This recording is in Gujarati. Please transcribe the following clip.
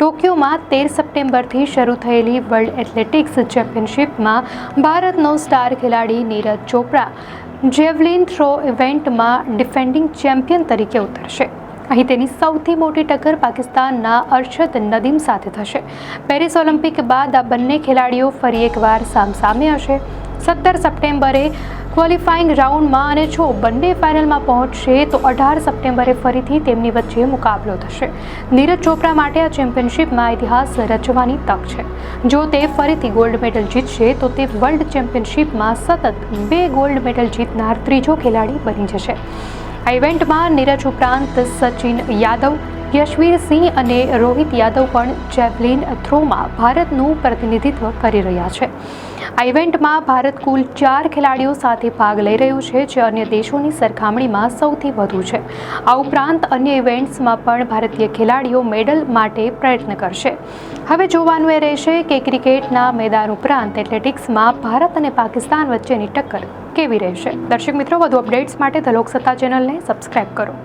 ટોક્યોમાં 13 સપ્ટેમ્બરથી શરૂ થયેલી વર્લ્ડ એથ્લેટિક્સ ચેમ્પિયનશિપમાં ભારતનો સ્ટાર ખેલાડી નીરજ ચોપરા જેવલિન થ્રો ઇવેન્ટમાં ડિફેન્ડિંગ ચેમ્પિયન તરીકે ઉતરશે। અહીં તેની સૌથી મોટી ટક્કર પાકિસ્તાનના અરશદ નદીમ સાથે થશે। પેરિસ ઓલિમ્પિક બાદ આ બંને ખેલાડીઓ ફરી એકવાર સામસામે હશે। 17 સપ્ટેમ્બરે ક્વોલિફાઇંગ રાઉન્ડમાં અને જો બંને ફાઇનલમાં પહોંચશે તો 18 સપ્ટેમ્બરે ફરીથી તેમની વચ્ચે મુકાબલો થશે। નીરજ ચોપરા માટે આ ચેમ્પિયનશિપમાં ઇતિહાસ રચવાની તક છે। જો તે ફરીથી ગોલ્ડ મેડલ જીતશે તો તે વર્લ્ડ ચેમ્પિયનશિપમાં સતત 2 ગોલ્ડ મેડલ જીતનાર ત્રીજો ખેલાડી બની જશે। આ ઇવેન્ટમાં નીરજ ઉપરાંત સચિન યાદવ, યશવીર સિંહ અને રોહિત યાદવ પણ જેવલિન થ્રોમાં ભારતનું પ્રતિનિધિત્વ કરી રહ્યા છે। આ ઇવેન્ટમાં ભારત કુલ 4 ખેલાડીઓ સાથે ભાગ લઈ રહ્યું છે, જે અન્ય દેશોની સરખામણીમાં સૌથી વધુ છે। આ ઉપરાંત અન્ય ઇવેન્ટ્સમાં પણ ભારતીય ખેલાડીઓ મેડલ માટે પ્રયત્ન કરશે। હવે જોવાનું એ રહેશે કે ક્રિકેટના મેદાન ઉપરાંત એથ્લેટિક્સમાં ભારત અને પાકિસ્તાન વચ્ચેની ટક્કર કેવી રહેશે। દર્શક મિત્રો, વધુ અપડેટ્સ માટે ધ લોકસત્તા ચેનલને સબસ્ક્રાઇબ કરો।